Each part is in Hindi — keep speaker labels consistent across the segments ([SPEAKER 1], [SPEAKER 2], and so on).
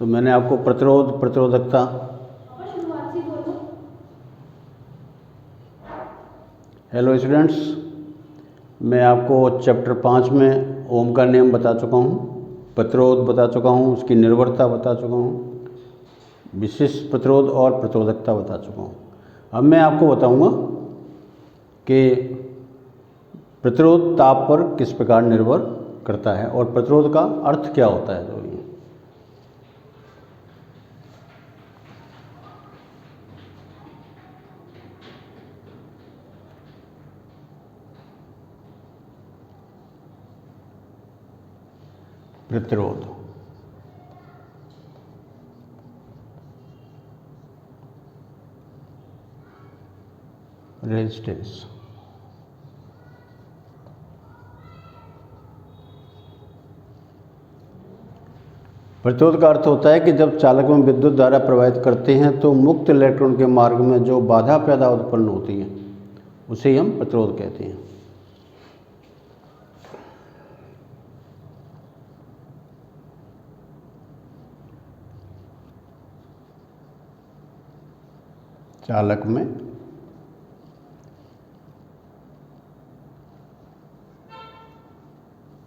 [SPEAKER 1] तो मैंने आपको प्रतिरोध, प्रतिरोधकता, हेलो स्टूडेंट्स, मैं आपको चैप्टर 5 में ओम का नियम बता चुका हूँ, प्रतिरोध बता चुका हूँ, उसकी निर्भरता बता चुका हूँ, विशिष्ट प्रतिरोध और प्रतिरोधकता बता चुका हूँ। अब मैं आपको बताऊँगा कि प्रतिरोध ताप पर किस प्रकार निर्भर करता है और प्रतिरोध का अर्थ क्या होता है। प्रतिरोध, रेजिस्टेंस। प्रतिरोध का अर्थ होता है कि जब चालक में विद्युत धारा प्रवाहित करते हैं तो मुक्त इलेक्ट्रॉन के मार्ग में जो बाधा पैदा उत्पन्न होती है उसे ही हम प्रतिरोध कहते हैं। चालक में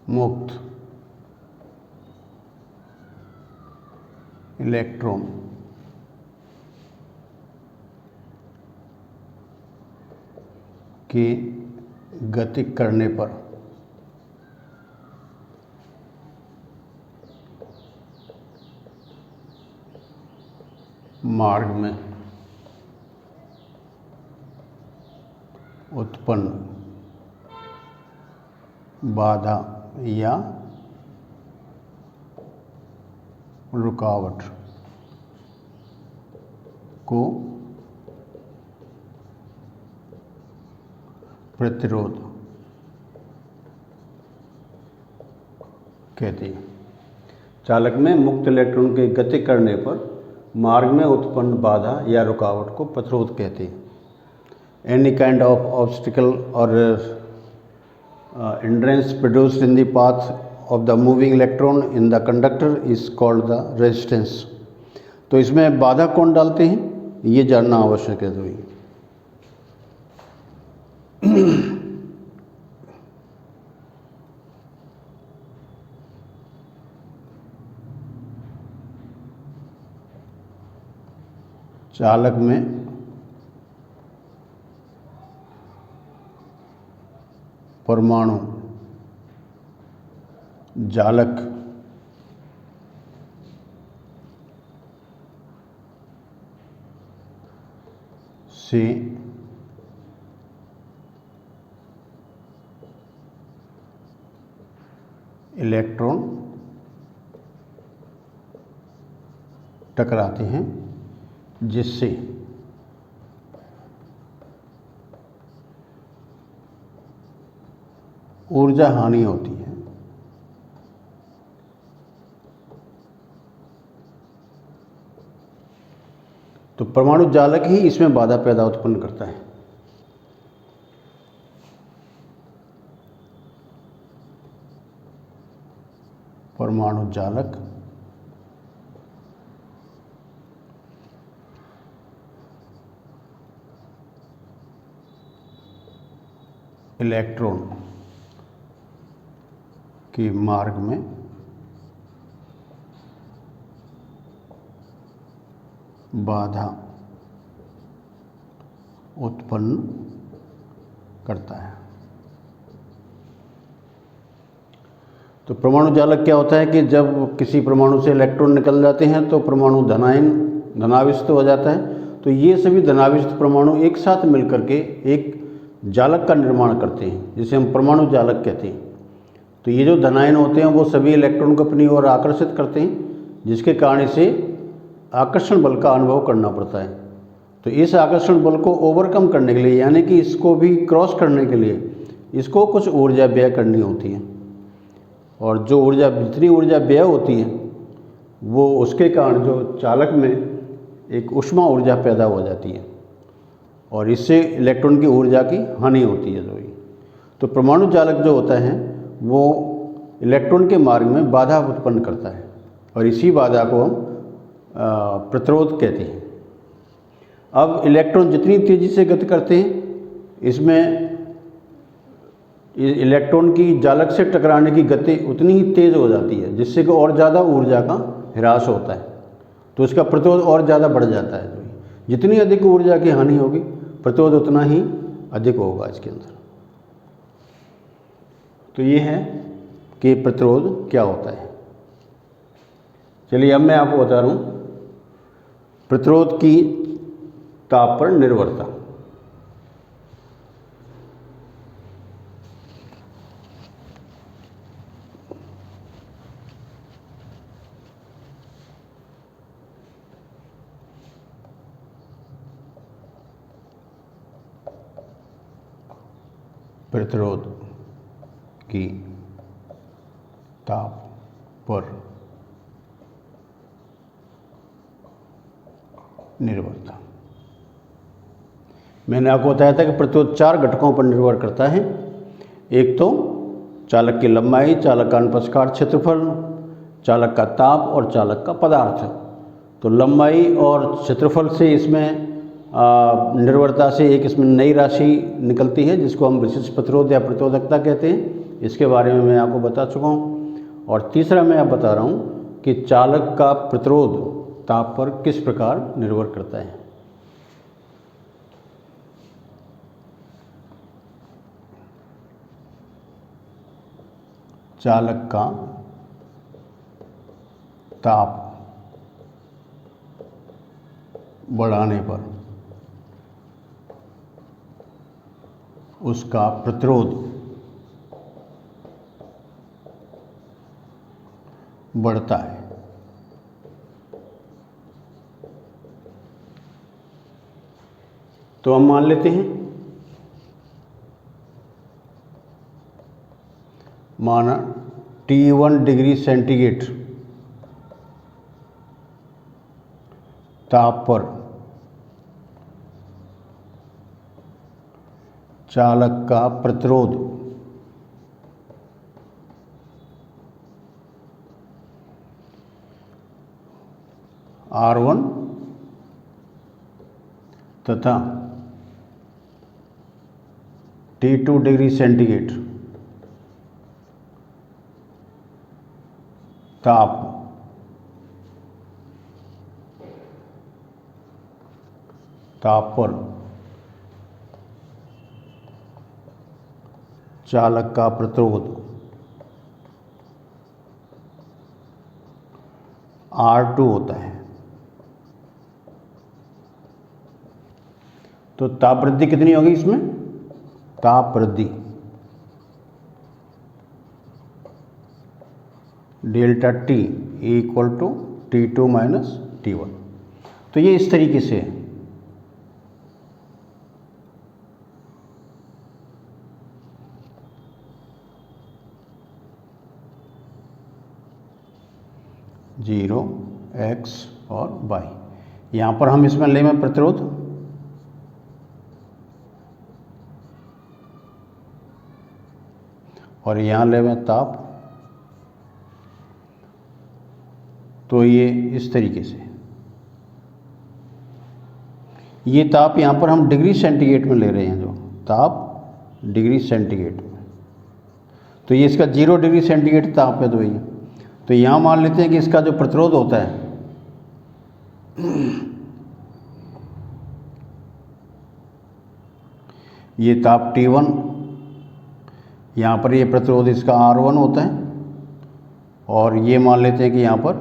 [SPEAKER 1] मुक्त इलेक्ट्रॉन के गति करने पर मार्ग में उत्पन्न बाधा या रुकावट को प्रतिरोध कहते हैं। चालक में मुक्त इलेक्ट्रॉन के गति करने पर मार्ग में उत्पन्न बाधा या रुकावट को प्रतिरोध कहते हैं। Any kind of obstacle or hindrance produced in the path of the moving electron in the conductor is called the resistance। तो इसमें बाधा कौन डालते हैं ये जानना आवश्यक है। तो चालक में परमाणु जालक से इलेक्ट्रॉन टकराते हैं जिससे ऊर्जा हानि होती है। तो परमाणु जालक ही इसमें बाधा पैदा उत्पन्न करता है। परमाणु जालक इलेक्ट्रॉन के मार्ग में बाधा उत्पन्न करता है। तो परमाणु जालक क्या होता है कि जब किसी परमाणु से इलेक्ट्रॉन निकल जाते हैं तो परमाणु धनाविष्ट हो जाता है। तो ये सभी धनाविष्ट परमाणु एक साथ मिलकर के एक जालक का निर्माण करते हैं जिसे हम परमाणु जालक कहते हैं। तो ये जो धनायन होते हैं वो सभी इलेक्ट्रॉन को अपनी ओर आकर्षित करते हैं जिसके कारण इसे आकर्षण बल का अनुभव करना पड़ता है। तो इस आकर्षण बल को ओवरकम करने के लिए यानी कि इसको भी क्रॉस करने के लिए इसको कुछ ऊर्जा व्यय करनी होती है और जो ऊर्जा जितनी ऊर्जा व्यय होती है वो उसके कारण जो चालक में एक ऊष्मा ऊर्जा पैदा हो जाती है और इससे इलेक्ट्रॉन की ऊर्जा की हानि होती है। तो परमाणु चालक जो होता है वो इलेक्ट्रॉन के मार्ग में बाधा उत्पन्न करता है और इसी बाधा को हम प्रतिरोध कहते हैं। अब इलेक्ट्रॉन जितनी तेज़ी से गति करते हैं, इसमें इलेक्ट्रॉन की जालक से टकराने की गति उतनी ही तेज़ हो जाती है, जिससे कि और ज़्यादा ऊर्जा का ह्रास होता है, तो इसका प्रतिरोध और ज़्यादा बढ़ जाता है। जितनी अधिक ऊर्जा की हानि होगी, प्रतिरोध उतना ही अधिक होगा इसके अंदर। तो ये है कि प्रतिरोध क्या होता है। चलिए अब मैं आपको बता रहा हूँ प्रतिरोध की ताप पर निर्भरता। प्रतिरोध की ताप पर निर्भरता। मैंने आपको बताया था कि प्रतिरोध 4 घटकों पर निर्भर करता है। एक तो चालक की लंबाई, चालक का अनुप्रस्थ क्षेत्रफल, चालक का ताप और चालक का पदार्थ। तो लंबाई और क्षेत्रफल से इसमें निर्भरता से एक इसमें नई राशि निकलती है, जिसको हम विशिष्ट प्रतिरोध या प्रतिरोधकता कहते हैं। इसके बारे में मैं आपको बता चुका हूँ। और तीसरा मैं आप बता रहा हूँ कि चालक का प्रतिरोध ताप पर किस प्रकार निर्भर करता है। चालक का ताप बढ़ाने पर उसका प्रतिरोध बढ़ता है। तो हम मान लेते हैं, माना T1 डिग्री सेंटीग्रेड ताप पर चालक का प्रतिरोध R1 तथा T2 डिग्री सेंटीग्रेड ताप पर चालक का प्रतिरोध R2 होता है। तो ताप वृद्धि कितनी होगी इसमें? ताप वृद्धि delta T equal to T2 minus T1। तो ये इस तरीके से है। जीरो x और y। यहाँ पर हम इसमें लेंगे प्रतिरोध, और यहाँ लेंगे ताप। तो ये इस तरीके से, ये ताप यहाँ पर हम डिग्री सेंटीग्रेड में ले रहे हैं, जो ताप डिग्री सेंटीग्रेड में। तो ये इसका 0 डिग्री सेंटीग्रेड ताप है। तो ये तो यहाँ मान लेते हैं कि इसका जो प्रतिरोध होता है ये ताप T1, यहाँ पर ये प्रतिरोध इसका R1 होता है, और ये मान लेते हैं कि यहाँ पर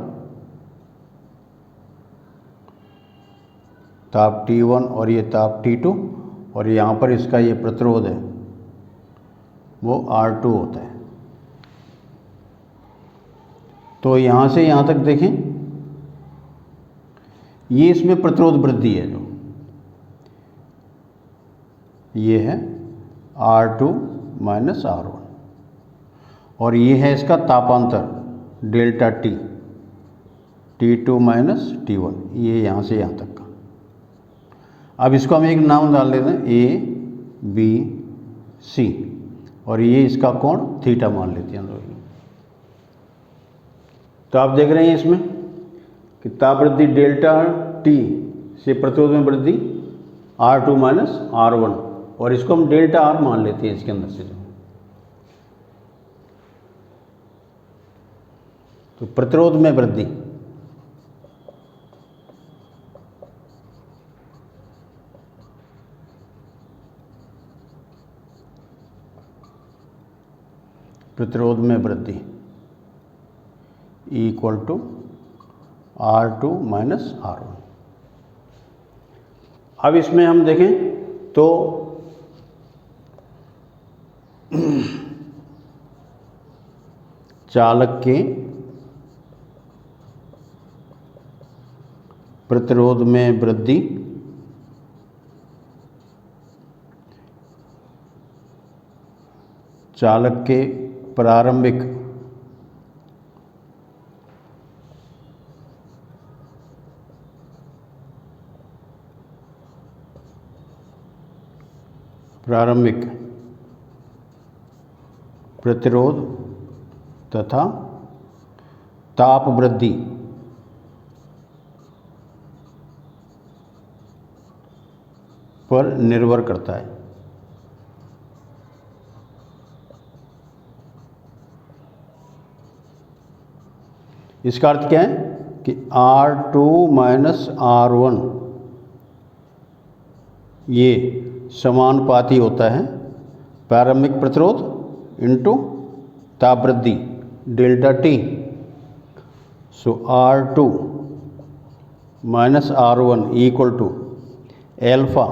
[SPEAKER 1] ताप T1 और ये ताप T2, और यहाँ पर इसका ये प्रतिरोध है वो R2 होता है। तो यहाँ से यहाँ तक देखें, ये इसमें प्रतिरोध वृद्धि है, जो ये है R2 माइनस R1, और ये है इसका तापांतर delta T, T2 minus T1, ये यहाँ से यहाँ तक का। अब इसको हम एक नाम डाल देते हैं A B C, और ये इसका कोण थीटा मान लेते हैं। तो आप देख रहे हैं इसमें कि ताप वृद्धि डेल्टा टी से प्रतिरोध में वृद्धि R2 माइनस R1, और इसको हम डेल्टा R मान लेते हैं इसके अंदर से। तो प्रतिरोध में वृद्धि equal to R2 minus R1। अब इसमें हम देखें तो चालक के प्रतिरोध में वृद्धि चालक के प्रारंभिक प्रतिरोध तथा ताप वृद्धि पर निर्भर करता है। इसका अर्थ क्या है कि R2 माइनस R1 ये समानुपाती होता है प्रारंभिक प्रतिरोध इंटू ताप वृद्धि delta T. So R2 minus R1 equal to alpha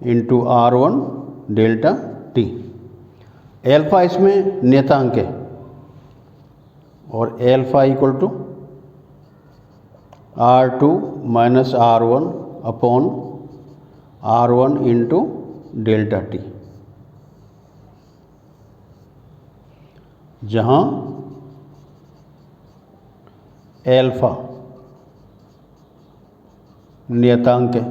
[SPEAKER 1] into R1 delta T. Alpha इसमें नियतांक है और alpha equal to R2 minus R1 upon R1 into delta T, जहाँ एल्फा नियतांक है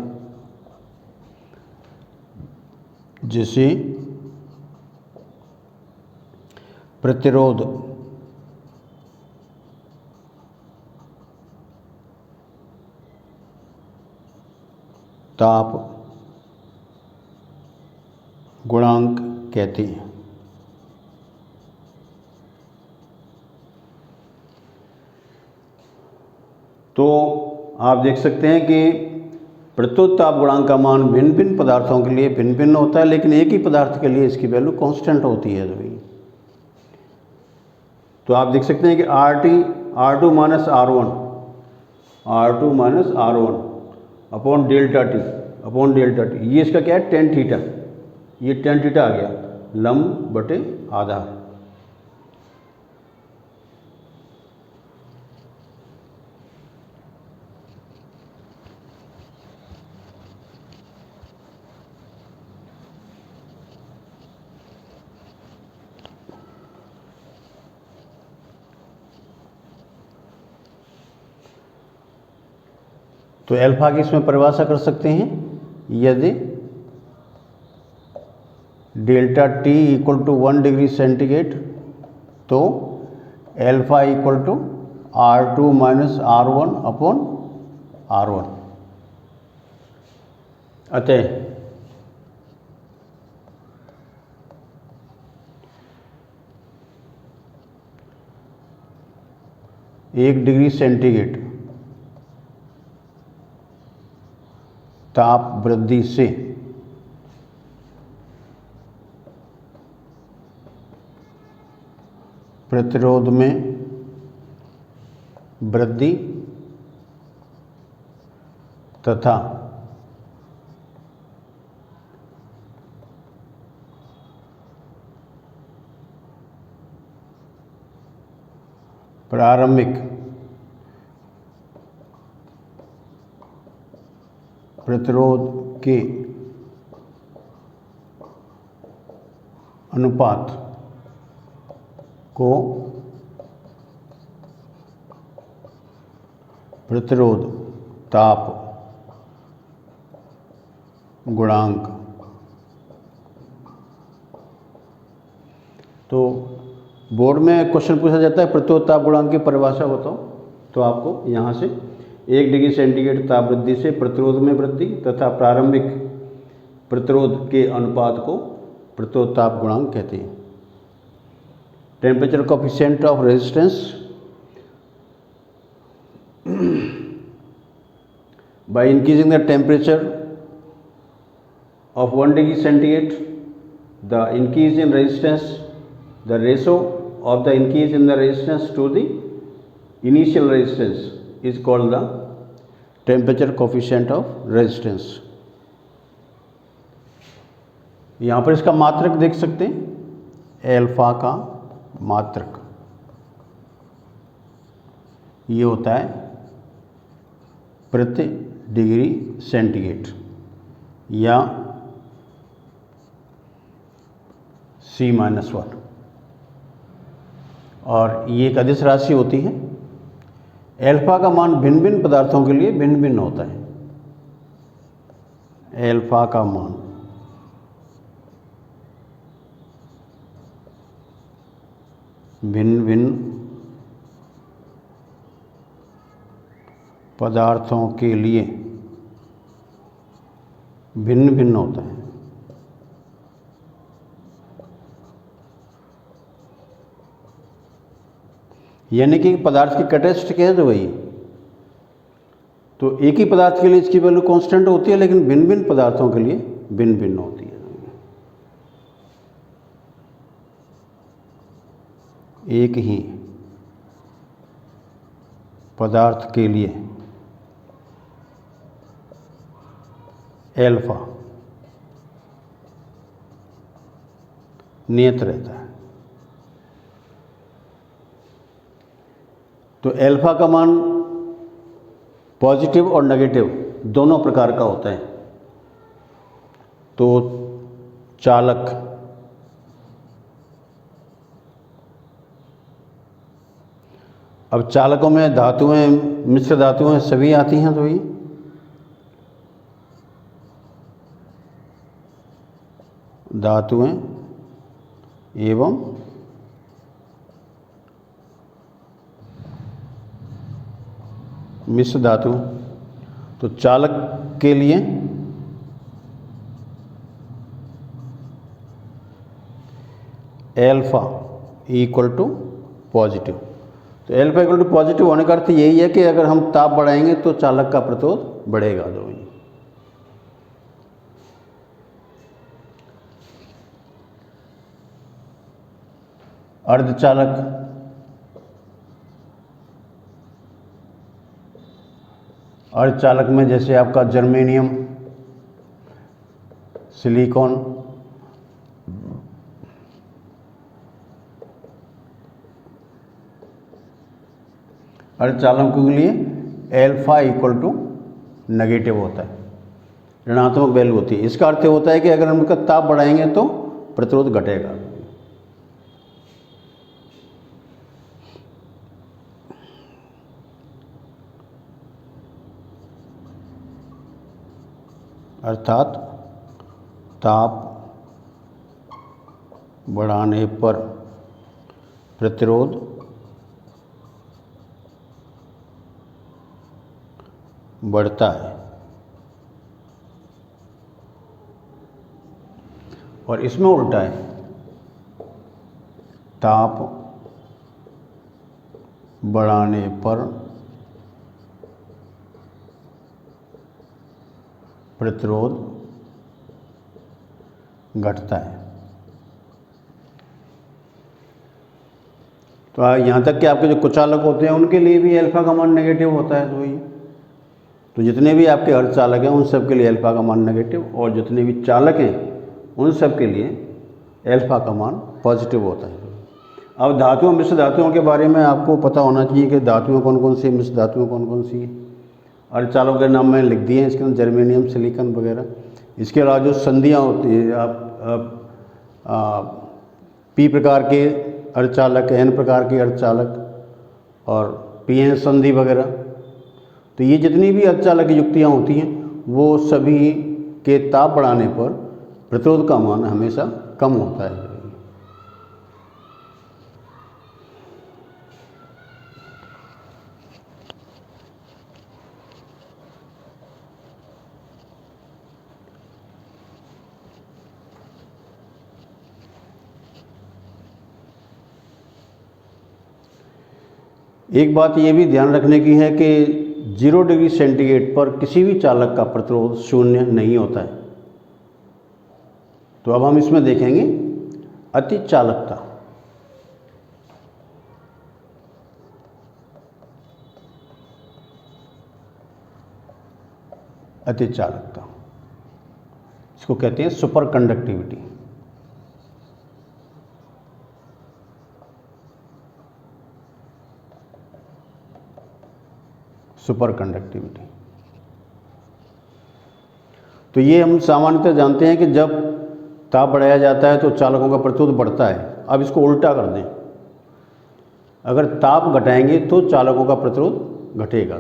[SPEAKER 1] जिसे प्रतिरोध ताप गुणांक कहते हैं। तो आप देख सकते हैं कि प्रतिरोध ताप गुणांक का मान भिन्न भिन्न पदार्थों के लिए भिन्न भिन्न होता है, लेकिन एक ही पदार्थ के लिए इसकी वैल्यू कांस्टेंट होती है। तो आप देख सकते हैं कि R2 minus R1 upon delta T, ये इसका क्या है, टेन थीटा। ये टेन थीटा आ गया लंब बटे आधार। तो एल्फा की इसमें परिभाषा कर सकते हैं, यदि delta T equal to 1 degree centigrade तो alpha equal to R2 minus R1 upon R1। अतः एक डिग्री सेंटीग्रेड ताप वृद्धि से प्रतिरोध में वृद्धि तथा प्रारंभिक प्रतिरोध के अनुपात को प्रतिरोध ताप गुणांक। तो बोर्ड में क्वेश्चन पूछा जाता है प्रतिरोध ताप गुणांक की परिभाषा बताओ। तो आपको यहाँ से 1 डिग्री सेंटीग्रेड ताप वृद्धि से प्रतिरोध में वृद्धि तथा प्रारंभिक प्रतिरोध के अनुपात को प्रतिरोध ताप गुणांक कहते हैं। Temperature coefficient of resistance by increasing the temperature of 1 degree centigrade, the increase in resistance, the ratio of the increase in the resistance to the initial resistance is called the temperature coefficient of resistance. यहाँ पर इसका मात्रक देख सकते हैं, एल्फा का मात्रक ये होता है प्रति डिग्री सेंटीग्रेड या C-1, और ये एक अदिश राशि होती है। एल्फा का मान भिन्न भिन्न पदार्थों के लिए भिन्न भिन्न होता है। एल्फा का मान भिन्न भिन्न पदार्थों के लिए भिन्न भिन्न होता है। यानी कि पदार्थ की कैटेसिटी क्या है तो वही, तो एक ही पदार्थ के लिए इसकी वैल्यू कांस्टेंट होती है, लेकिन भिन्न भिन्न पदार्थों के लिए भिन्न भिन्न होती है। एक ही पदार्थ के लिए एल्फा नियत रहता है। तो एल्फा का मान पॉजिटिव और नेगेटिव दोनों प्रकार का होता है। तो चालक अब चालकों में धातुएं, मिश्र धातुएं सभी आती हैं, तो ये धातुएं एवं मिश्र धातु। तो चालक के लिए एल्फा इक्वल टू पॉजिटिव। तो एल्फा इक्वल टू पॉजिटिव होने का अर्थ यही है कि अगर हम ताप बढ़ाएंगे तो चालक का प्रतिरोध बढ़ेगा। दो अर्धचालक, अर्धचालक में जैसे आपका जर्मेनियम, सिलिकॉन, अर्धचालकों के लिए एल्फा इक्वल टू नेगेटिव होता है, ऋणात्मक वैल्यू होती है। इसका अर्थ होता है कि अगर हम उनका ताप बढ़ाएंगे तो प्रतिरोध घटेगा। अर्थात ताप बढ़ाने पर प्रतिरोध बढ़ता है, और इसमें उल्टा है, ताप बढ़ाने पर प्रतिरोध घटता है। तो यहाँ तक कि आपके जो कुचालक होते हैं उनके लिए भी एल्फा का मान नेगेटिव होता है। तो जितने भी आपके अर्धचालक हैं उन सब के लिए एल्फा का मान नेगेटिव, और जितने भी चालक हैं उन सब के लिए एल्फा का मान पॉजिटिव होता है। अब धातुओं, मिश्र धातुओं के बारे में आपको पता होना चाहिए कि धातुएं कौन कौन सी, मिश्र धातुएं कौन कौन सी। अर्धचालकों के नाम मैंने लिख दिए हैं इसके अंदर, जर्मेनियम, सिलिकॉन वगैरह। इसके अलावा जो संधियाँ होती है, आप पी प्रकार के अर्धचालक, एन प्रकार के अर्धचालक और पीएन संधि वगैरह। तो ये जितनी भी अर्धचालक की युक्तियाँ होती हैं वो सभी के ताप बढ़ाने पर प्रतिरोध का मान हमेशा कम होता है। एक बात ये भी ध्यान रखने की है कि 0 डिग्री सेंटीग्रेड पर किसी भी चालक का प्रतिरोध शून्य नहीं होता है। तो अब हम इसमें देखेंगे अति चालकता। अति चालकता इसको कहते हैं सुपर कंडक्टिविटी। Super conductivity. तो ये हम सामान्यतः जानते हैं कि जब ताप बढ़ाया जाता है तो चालकों का प्रतिरोध बढ़ता है। अब इसको उल्टा कर दें, अगर ताप घटाएंगे तो चालकों का प्रतिरोध घटेगा।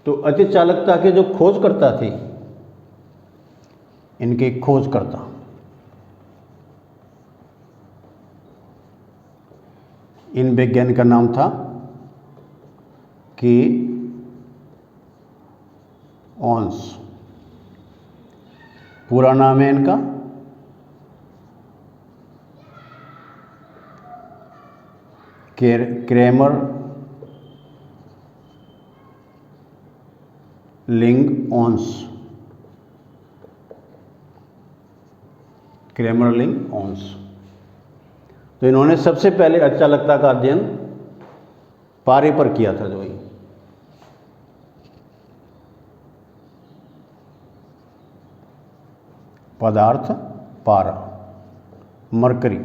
[SPEAKER 1] तो अति चालकता के जो खोजकर्ता थे, इनके खोजकर्ता इन वैज्ञानिक का नाम था के ऑन्स। पूरा नाम है इनका क्रैमर लिंग ऑन्स। क्रैमर लिंग ऑन्स। तो इन्होंने सबसे पहले अति चालकता का अध्ययन पारे पर किया था। जो ये पदार्थ पारा, मरकरी।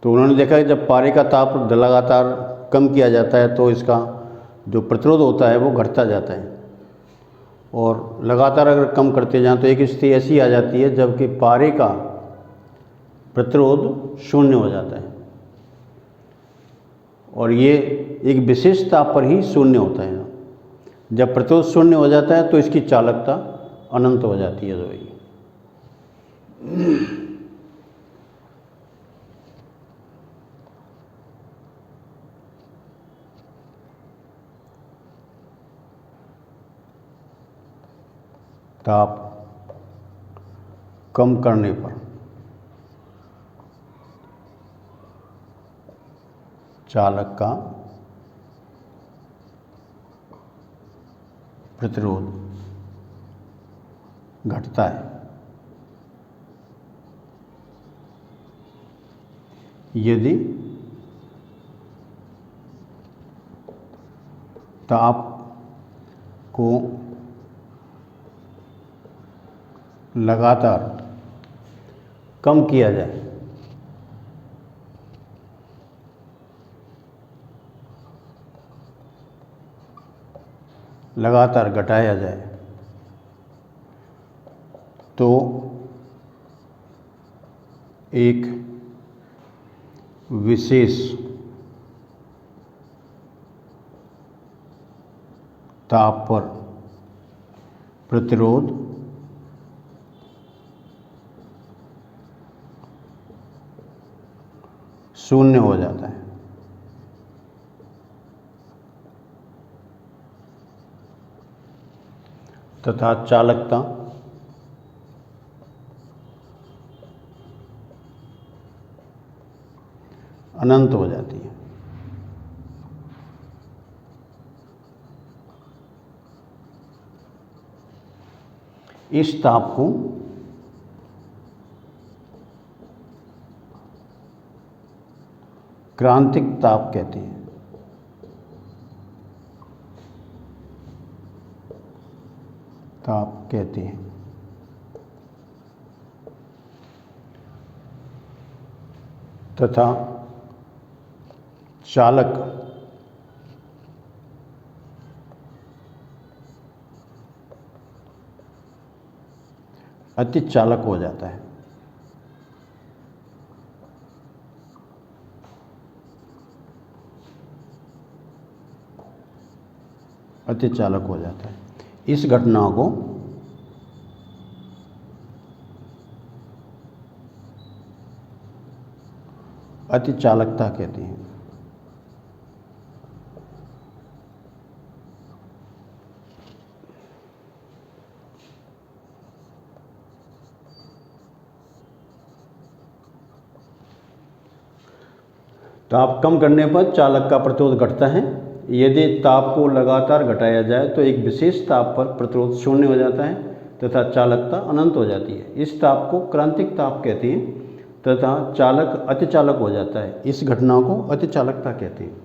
[SPEAKER 1] तो उन्होंने देखा कि जब पारे का ताप लगातार कम किया जाता है तो इसका जो प्रतिरोध होता है वो घटता जाता है, और लगातार अगर कम करते जाएं तो एक स्थिति ऐसी आ जाती है जबकि पारे का प्रतिरोध शून्य हो जाता है, और ये एक विशेष ताप पर ही शून्य होता है। जब प्रतिरोध शून्य हो जाता है तो इसकी चालकता अनंत हो जाती है। जो ये ताप कम करने पर चालक का प्रतिरोध घटता है। यदि ताप को लगातार कम किया जाए लगातार घटाया जाए तो एक विशेष ताप पर प्रतिरोध शून्य हो जाता है। तथा चालकता अनंत हो जाती है। इस ताप को क्रांतिक ताप कहते हैं। ताप कहते हैं। तथा चालक अति चालक हो जाता है। अति चालक हो जाता है। इस घटना को अति चालकता कहते हैं। ताप कम करने पर चालक का प्रतिरोध घटता है। यदि ताप को लगातार घटाया जाए तो एक विशेष ताप पर प्रतिरोध शून्य हो जाता है तथा चालकता अनंत हो जाती है। इस ताप को क्रांतिक ताप कहते हैं तथा चालक अतिचालक हो जाता है। इस घटना को अतिचालकता कहते हैं।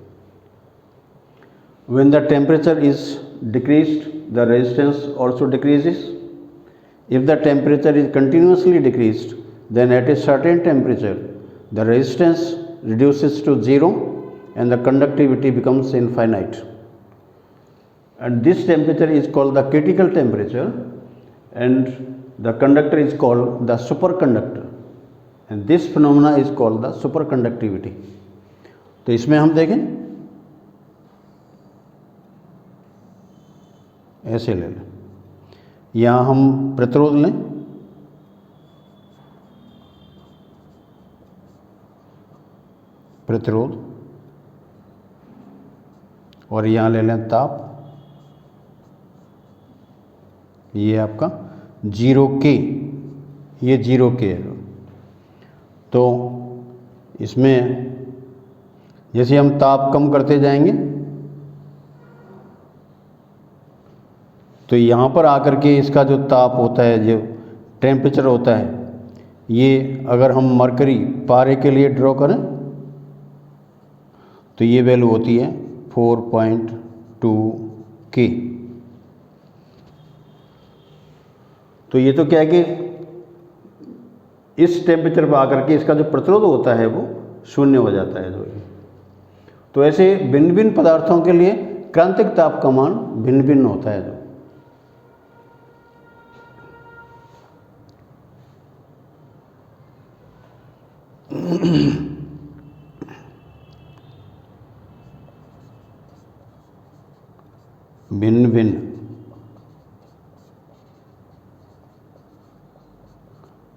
[SPEAKER 1] When the temperature is decreased, the resistance also decreases. If the temperature is continuously decreased, then at a certain temperature, the resistance reduces to zero and the conductivity becomes infinite. And this temperature is called the critical temperature and the conductor is called the superconductor. And this phenomena is called the superconductivity. तो इसमें हम देखें, ऐसे ले लें, यहाँ हम प्रतिरोध लें, प्रतिरोध, और यहाँ ले लें ताप, ये आपका 0K, ये 0K है। तो इसमें जैसे हम ताप कम करते जाएंगे तो यहाँ पर आकर के इसका जो ताप होता है, जो टेम्परेचर होता है, ये अगर हम मरकरी पारे के लिए ड्रॉ करें तो ये वैल्यू होती है 4.2K। तो ये तो क्या है कि इस टेम्परेचर पर आकर के इसका जो प्रतिरोध होता है वो शून्य हो जाता है। तो ऐसे भिन्न भिन्न पदार्थों के लिए क्रांतिक ताप का मान भिन्न भिन्न होता है। भिन्न भिन्न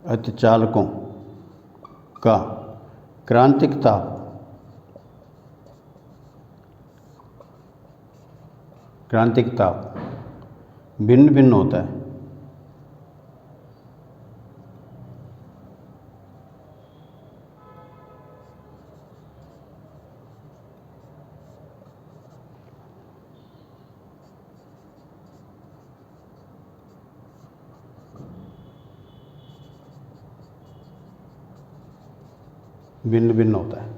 [SPEAKER 1] अतिचालकों का क्रांतिक ताप भिन्न भिन्न होता है। भिन्न भिन्न होता है।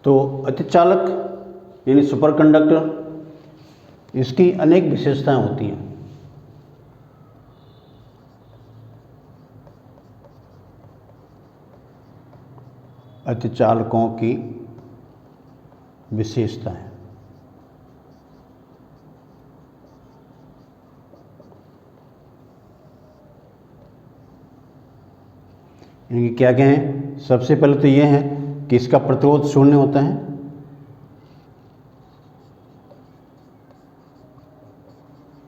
[SPEAKER 1] तो अतिचालक यानी सुपरकंडक्टर, इसकी अनेक विशेषताएं होती हैं। अतिचालकों की विशेषताएं, इनकी क्या क्या हैं? सबसे पहले तो ये है कि इसका प्रतिरोध शून्य होता है,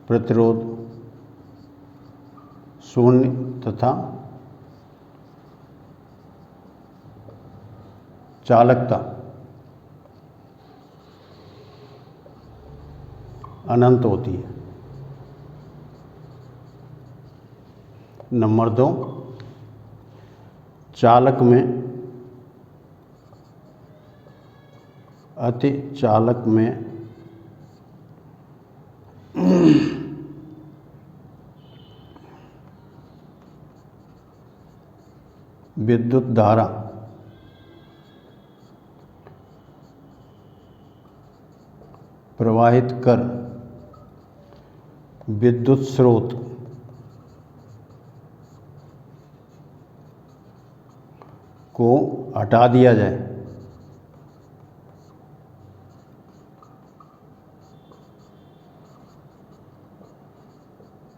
[SPEAKER 1] प्रतिरोध शून्य तथा चालकता अनंत होती है। नंबर 2, चालक में अतिचालक में विद्युत धारा प्रवाहित कर विद्युत स्रोत को हटा दिया जाए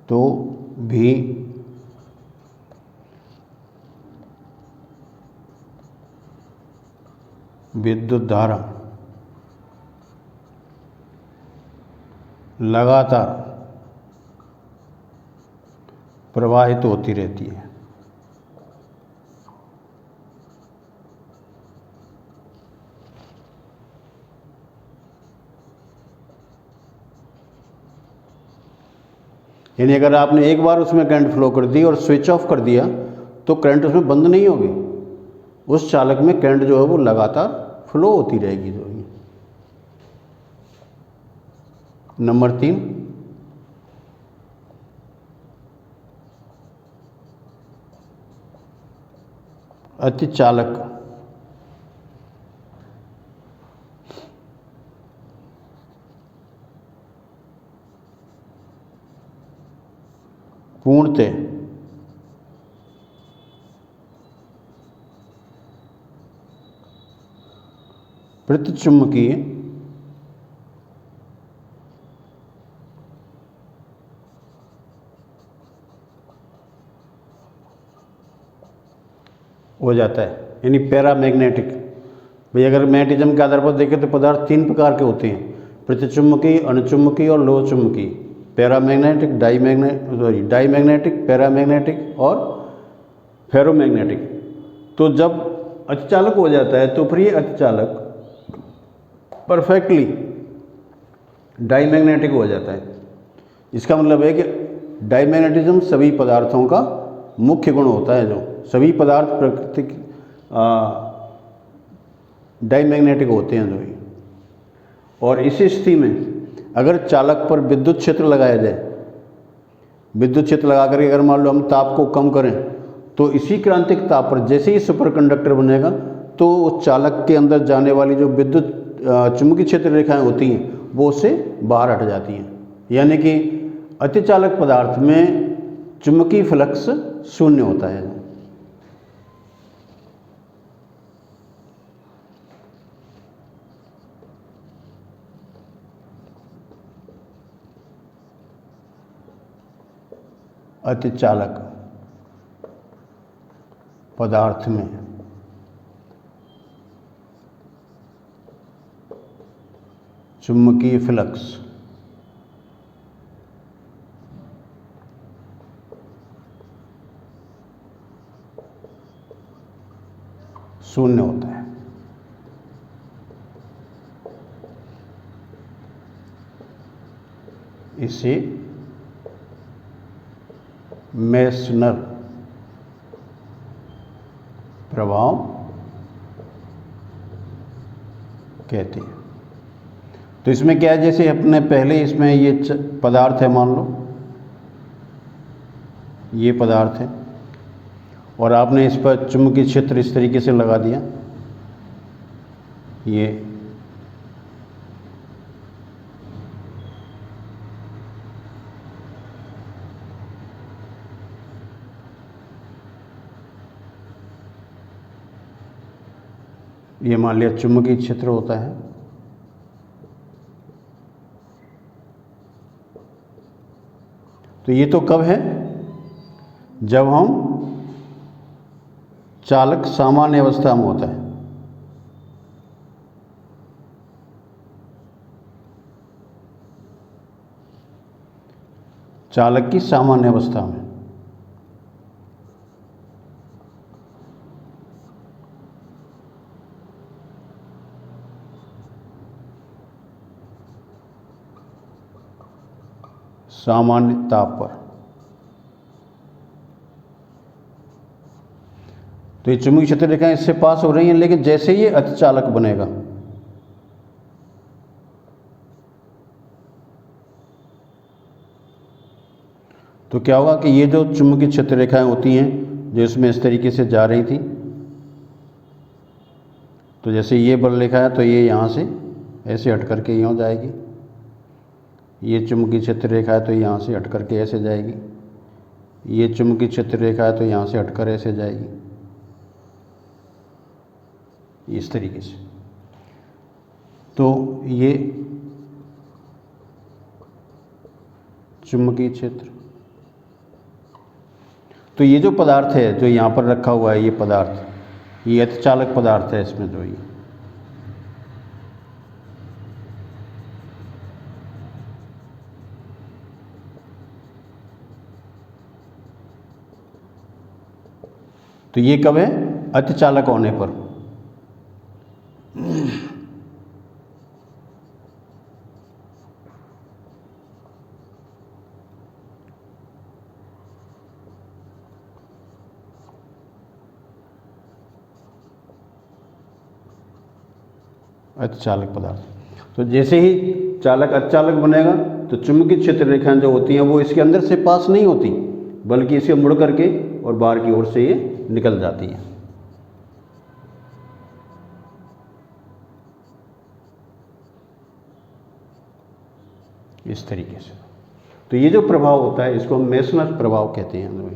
[SPEAKER 1] तो भी विद्युत धारा लगातार प्रवाहित होती रहती है। यानी अगर आपने एक बार उसमें करंट फ्लो कर दी और स्विच ऑफ कर दिया तो करंट उसमें बंद नहीं होगी, उस चालक में करंट जो है वो लगातार फ्लो होती रहेगी। जो है नंबर 3, अतिचालक। पूर्णतः प्रतिचुंबकीय हो जाता है, यानी पैरामैग्नेटिक। भाई अगर मैग्नेटिज्म के आधार पर देखें तो पदार्थ 3 प्रकार के होते हैं, प्रतिचुंबकीय, अणुचुंबकीय और लोह चुंबकीय। पैरामैग्नेटिक, डाईमैग्नेटिक, पैरामैग्नेटिक और फेरोमैग्नेटिक। तो जब अतिचालक हो जाता है तो फिर ये अतिचालक परफेक्टली डाईमैग्नेटिक हो जाता है। इसका मतलब है कि डाईमैग्नेटिज्म सभी पदार्थों का मुख्य गुण होता है। जो सभी पदार्थ प्राकृतिक डाईमैग्नेटिक होते हैं जो ही। और इसी स्थिति में अगर चालक पर विद्युत क्षेत्र लगाया जाए, विद्युत क्षेत्र लगा करके अगर मान लो हम ताप को कम करें तो इसी क्रांतिक ताप पर जैसे ही सुपर कंडक्टर बनेगा तो चालक के अंदर जाने वाली जो विद्युत चुंबकीय क्षेत्र रेखाएं होती हैं वो उससे बाहर हट जाती हैं। यानी कि अतिचालक पदार्थ में चुंबकीय फ्लक्स शून्य होता है। अतिचालक पदार्थ में चुंबकीय फ्लक्स शून्य होता है। इसे मेसनर प्रभाव कहते हैं। तो इसमें क्या है, जैसे अपने पहले इसमें ये पदार्थ है, मान लो ये पदार्थ है और आपने इस पर चुंबकीय क्षेत्र इस तरीके से लगा दिया। ये मान लिया चुंबकीय क्षेत्र होता है। तो ये तो कब है, जब हम चालक सामान्य अवस्था में होता है। चालक की सामान्य अवस्था में सामान्य ताप पर। तो ये चुंबकीय क्षेत्र रेखाएं इससे पास हो रही हैं, लेकिन जैसे ये अतिचालक बनेगा तो क्या होगा कि ये जो चुंबकीय क्षेत्र रेखाएं होती हैं जो इसमें इस तरीके से जा रही थी, तो जैसे ये बल रेखा है तो ये यहाँ से ऐसे हट करके यूँ जाएगी। ये चुंबकीय क्षेत्र रेखा है तो यहाँ से हट करके ऐसे जाएगी। ये चुंबकीय क्षेत्र रेखा है तो यहाँ से हटकर ऐसे जाएगी, इस तरीके से। तो ये चुंबकीय क्षेत्र, तो ये जो पदार्थ है जो यहाँ पर रखा हुआ है, ये पदार्थ, ये अतिचालक पदार्थ है। इसमें जो ये तो ये कब है, अतिचालक होने पर। अतिचालक पदार्थ। तो जैसे ही चालक अतिचालक बनेगा तो चुंबकीय क्षेत्र रेखाएं जो होती हैं वो इसके अंदर से पास नहीं होती, बल्कि इसे मुड़ करके और बाहर की ओर से ये निकल जाती हैं। इस तरीके से। तो ये जो प्रभाव होता है इसको हम मेसनर प्रभाव कहते हैं।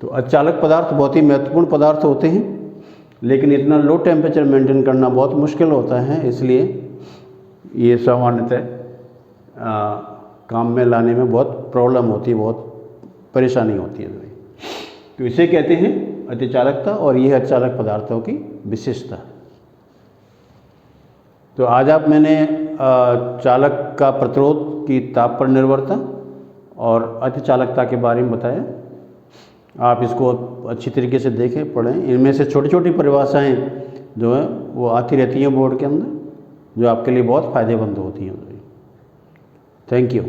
[SPEAKER 1] तो अतिचालक पदार्थ बहुत ही महत्वपूर्ण पदार्थ होते हैं, लेकिन इतना लो टेम्परेचर मेंटेन करना बहुत मुश्किल होता है, इसलिए ये सामान्यतः काम में लाने में बहुत प्रॉब्लम होती है, बहुत परेशानी होती है। तो इसे कहते हैं अतिचालकता, और यह अतिचालक पदार्थों की विशेषता। तो आज आप मैंने चालक का प्रतिरोध की ताप पर निर्भरता और अतिचालकता के बारे में बताया। आप इसको अच्छी तरीके से देखें, पढ़ें। इनमें से छोटी छोटी परिभाषाएं जो हैं वो आती रहती हैं बोर्ड के अंदर, जो आपके लिए बहुत फ़ायदेमंद होती हैं। Thank you.